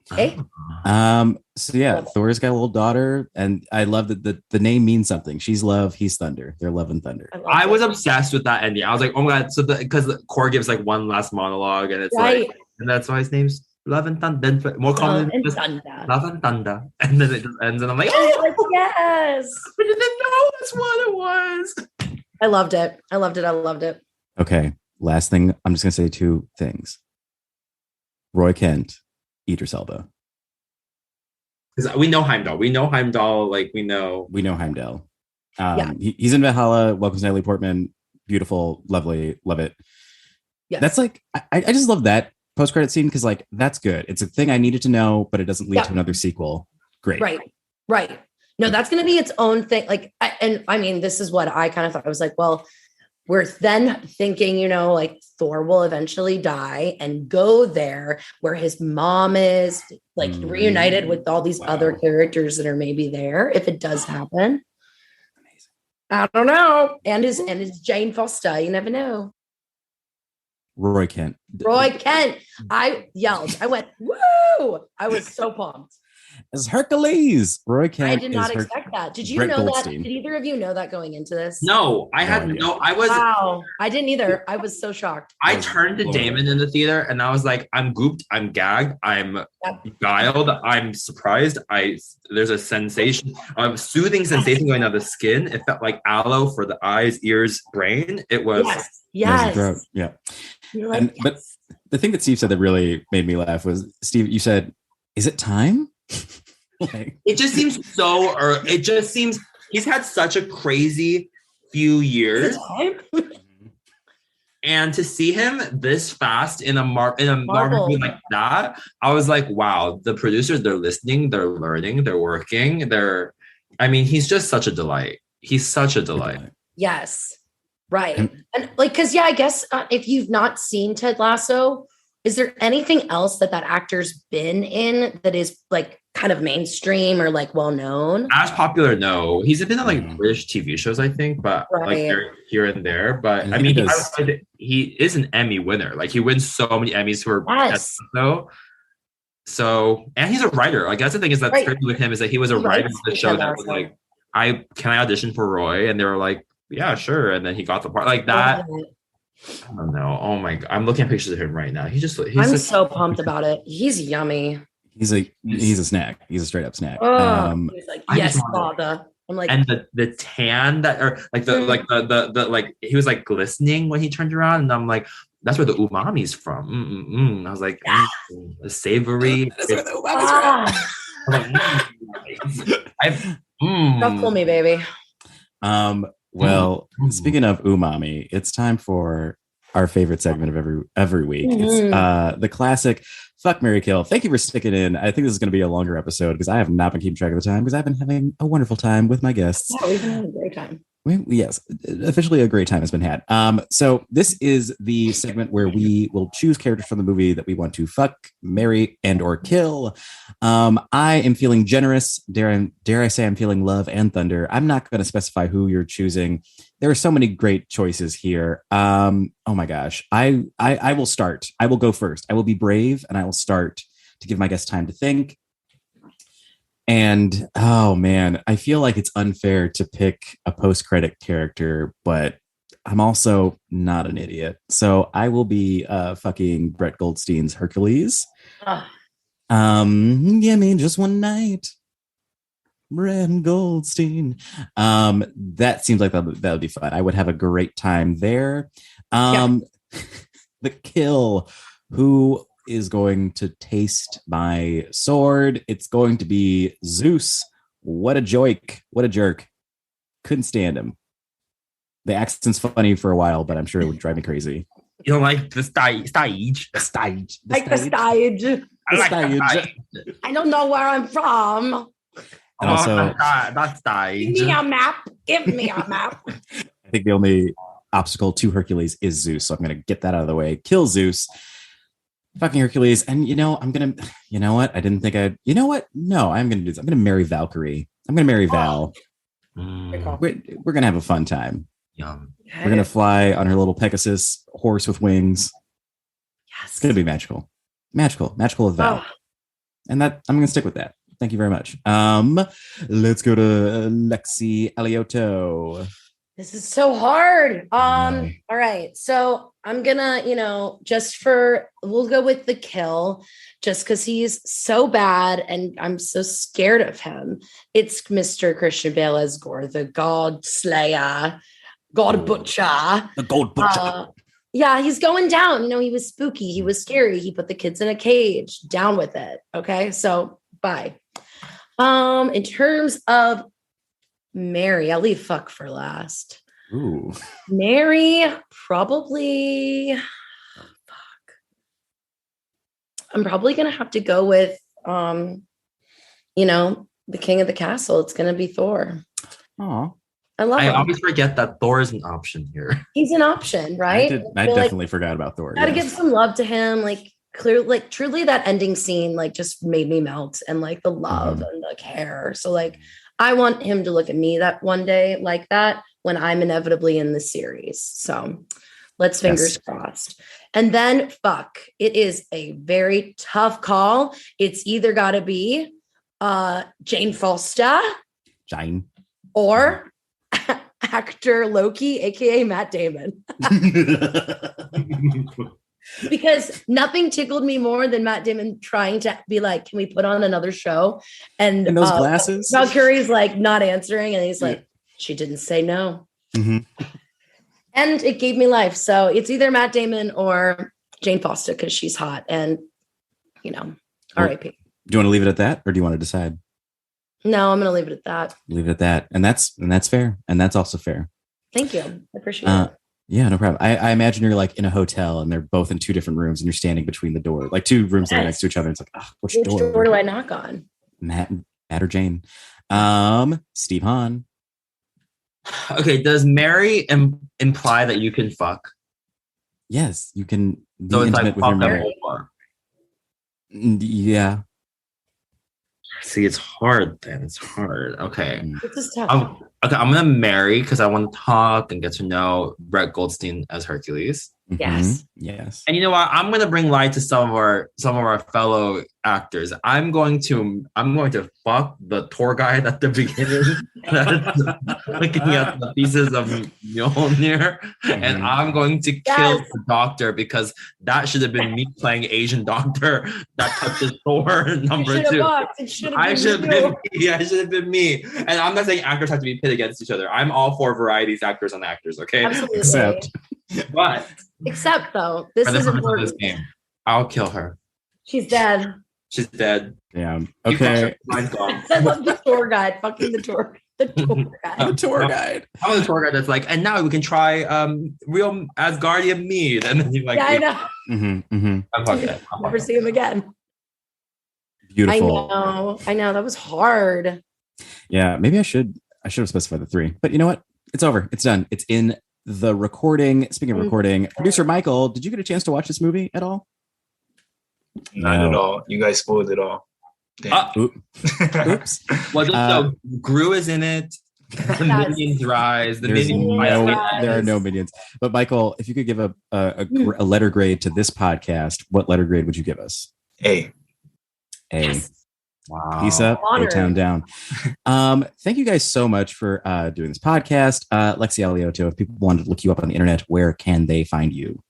Hey. Thor's got a little daughter, and I love that the name means something. She's love, he's thunder. They're love and thunder. I was obsessed with that ending. I was like, oh my god! So because Core gives like one last monologue, and it's like, and that's why his name's Love and Thunder. More common, Love and Thunder, and then it just ends, and I'm like, oh yes! I didn't know that's what it was. I loved it. Okay, last thing. I'm just gonna say 2 things. Roy Kent. Idris Elba. Because we know Heimdall. Like we know Heimdall. He's in Valhalla. Welcomes Natalie Portman. Beautiful, lovely, love it. Yeah, that's like I just love that post-credit scene because like that's good. It's a thing I needed to know, but it doesn't lead to another sequel. Great. Right. No, that's going to be its own thing. Like, this is what I kind of thought. I was like, well, we're then thinking, like Thor will eventually die and go there where his mom is, like reunited with all these other characters that are maybe there if it does happen. Amazing. I don't know. And his Jane Foster, you never know. Roy Kent. I yelled. I went, woo! I was so pumped. as Hercules. Roy Kent. I did not expect that. Did you Brett know Goldstein. that? Did either of you know that going into this? No, I had no. I was. Wow, I didn't either. I was so shocked. I turned to Damon in the theater, and I was like, "I'm gooped. I'm gagged. I'm beguiled. I'm surprised. There's a sensation, soothing sensation going down the skin. It felt like aloe for the eyes, ears, brain. It was yes. Yeah. Like, But the thing that Steve said that really made me laugh was, Steve, you said, "Is it time?" It just seems so, or it just seems he's had such a crazy few years. And to see him this fast in a Marvel movie like that, I was like, wow, the producers, they're listening, they're learning, they're working. He's just such a delight. He's such a delight. Yes. Right. And like, cause I guess if you've not seen Ted Lasso, is there anything else that actor's been in that is like kind of mainstream or like well-known? As popular, no. He's been in like British TV shows, I think, but like they're here and there. But he is an Emmy winner. Like he wins so many Emmys for So, and he's a writer. Like that's the thing is that's crazy with him is that he was a writer of the show that was like, can I audition for Roy? And they were like, yeah, sure. And then he got the part like that. I don't know. Oh my God. I'm looking at pictures of him right now. I'm so pumped about it. He's yummy. He's a snack. He's a straight up snack. He's like, yes, father. I'm like, and the tan that, or like the like he was like glistening when he turned around, and I'm like, that's where the umami's from. I was like, the savory. That's where the umami's from. Don't fool me, baby. Well, speaking of umami, it's time for our favorite segment of every week. It's the classic Fuck, Marry, Kill. Thank you for sticking in. I think this is going to be a longer episode because I have not been keeping track of the time because I've been having a wonderful time with my guests. Yeah, we've been having a great time. Yes, officially a great time has been had. So this is the segment where we will choose characters from the movie that we want to fuck, marry, and or kill. I am feeling generous. Dare I say I'm feeling love and thunder. I'm not going to specify who you're choosing. There are so many great choices here. Oh my gosh. I will start. I will go first. I will be brave and I will start to give my guests time to think. And oh man, I feel like it's unfair to pick a post-credit character, but I'm also not an idiot. So I will be fucking Brett Goldstein's Hercules. Give me just one night. Brett Goldstein. That seems like that would be fun. I would have a great time there. The kill. Who is going to taste my sword? It's going to be Zeus. What a joke. What a jerk. Couldn't stand him. The accent's funny for a while, but I'm sure it would drive me crazy. You don't like the stage? Like the stage. I don't know where I'm from. And also, that stage. Give me a map. Give me a map. I think the only obstacle to Hercules is Zeus, so I'm going to get that out of the way. Kill Zeus. Fucking Hercules. And No, I'm going to do this. I'm going to marry Valkyrie. I'm going to marry Val. We're going to have a fun time. Yum. We're going to fly on her little Pegasus horse with wings. Yes. It's going to be magical. Magical with Val. And that I'm going to stick with that. Thank you very much. Let's go to Lexie Alioto. This is so hard. All right. So I'm gonna, we'll go with the kill just because he's so bad and I'm so scared of him. It's Mr. Christian Bale as Gore, the God Slayer, God Butcher. The God Butcher. Yeah, he's going down. He was spooky. He was scary. He put the kids in a cage. Down with it. Okay. So bye. In terms of Mary, I'll leave fuck for last. Ooh. Mary, probably. Fuck. I'm probably gonna have to go with, the king of the castle. It's gonna be Thor. Oh, I always forget that Thor is an option here. He's an option, right? I definitely forgot about Thor. Gotta give some love to him, clearly, truly that ending scene just made me melt, and the love and the care. So I want him to look at me that one day like that when I'm inevitably in the series. So let's fingers crossed. And then fuck, it is a very tough call. It's either got to be Jane Foster. Jane. Or actor Loki, aka Matt Damon. Because nothing tickled me more than Matt Damon trying to be like, can we put on another show? And those glasses. Valkyrie's like not answering, and he's like, she didn't say no. Mm-hmm. And it gave me life. So it's either Matt Damon or Jane Foster because she's hot and, R.I.P. Do you want to leave it at that, or do you want to decide? No, I'm going to leave it at that. Leave it at that. And that's fair. And that's also fair. Thank you. I appreciate it. Yeah, no problem. I imagine you're like in a hotel and they're both in two different rooms and you're standing between the door, like two rooms that are next to each other. It's like, which door do I knock on? Matt or Jane? Steve Hahn. Okay. Does Mary imply that you can fuck? Yes, you can be so intimate with your Mary. Yeah. See, it's hard then. It's hard. Okay. This is tough. I'm gonna marry because I want to talk and get to know Brett Goldstein as Hercules. Yes. Yes. And you know what? I'm gonna bring light to some of our fellow actors. I'm going to fuck the tour guide at the beginning, looking at the pieces of Mjolnir, and I'm going to kill the doctor because that should have been me playing Asian doctor that touches Thor number 2. I should have been me. And I'm not saying actors have to be pit against each other. I'm all for varieties, actors on actors. Okay. Absolutely. Except though, this is important. This game, I'll kill her. She's dead. She's dead. Yeah. Okay. Mine's gone. I love the tour guide. Fucking the tour guide. The tour guide. I'm the tour guide that's like, and now we can try real Asgardian mead. And then you're like, I know. I'm never see him again. Beautiful. I know. That was hard. Yeah. Maybe I should have specified the 3. But you know what? It's over. It's done. It's in the recording. Speaking of recording, producer Michael, did you get a chance to watch this movie at all? Not at all. You guys spoiled it all. Oops. Well, Gru is in it. The minions rise. There are no minions. But Michael, if you could give a letter grade to this podcast, what letter grade would you give us? A. Yes. Wow. Peace up, O-Town down. Thank you guys so much for doing this podcast. Lexie Alioto, if people wanted to look you up on the internet, where can they find you?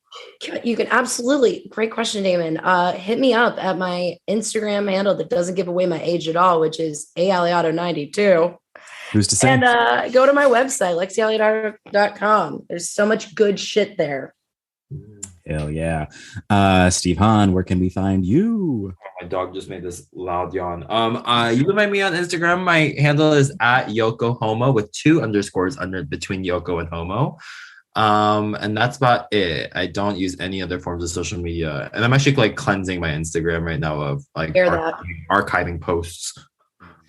You can absolutely. Great question, Damon. Hit me up at my Instagram handle that doesn't give away my age at all, which is Alioto92. Who's to say? And go to my website, LexieAlioto.com. There's so much good shit there. Hell yeah. Steve Hahn, where can we find you? My dog just made this loud yawn. You can find me on Instagram. My handle is at Yoko Homo with 2 underscores between Yoko and Homo. And that's about it. I don't use any other forms of social media. And I'm actually like cleansing my Instagram right now of like archiving posts.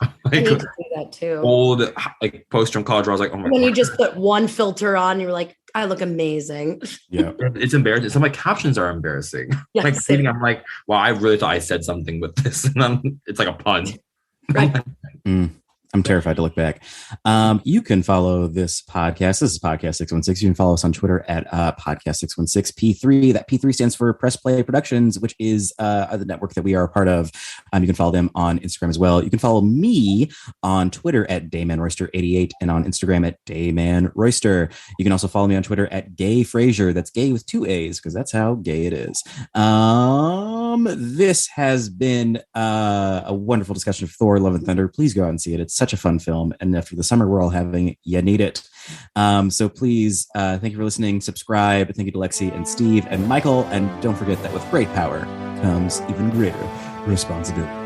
I need to do that too. Old like posts from college where I was like, oh my god. When you just put one filter on, you're like, I look amazing. Yeah. It's embarrassing. Some of my captions are embarrassing. Yes, like reading, I'm like, wow, I really thought I said something with this. And it's like a pun. Right. I'm terrified to look back. You can follow this podcast. This is Podcast 616. You can follow us on Twitter at Podcast 616 P3. That P3 stands for Press Play Productions, which is the network that we are a part of. You can follow them on Instagram as well. You can follow me on Twitter at DaymanRoyster88 and on Instagram at DaymanRoyster. You can also follow me on Twitter at Gay Frazier. That's gay with 2 A's because that's how gay it is. This has been a wonderful discussion of Thor: Love and Thunder. Please go out and see it. It's such a fun film, and after the summer we're all having, you need it. So please, thank you for listening. Subscribe. Thank you to Lexie and Steve and Michael, and don't forget that with great power comes even greater responsibility.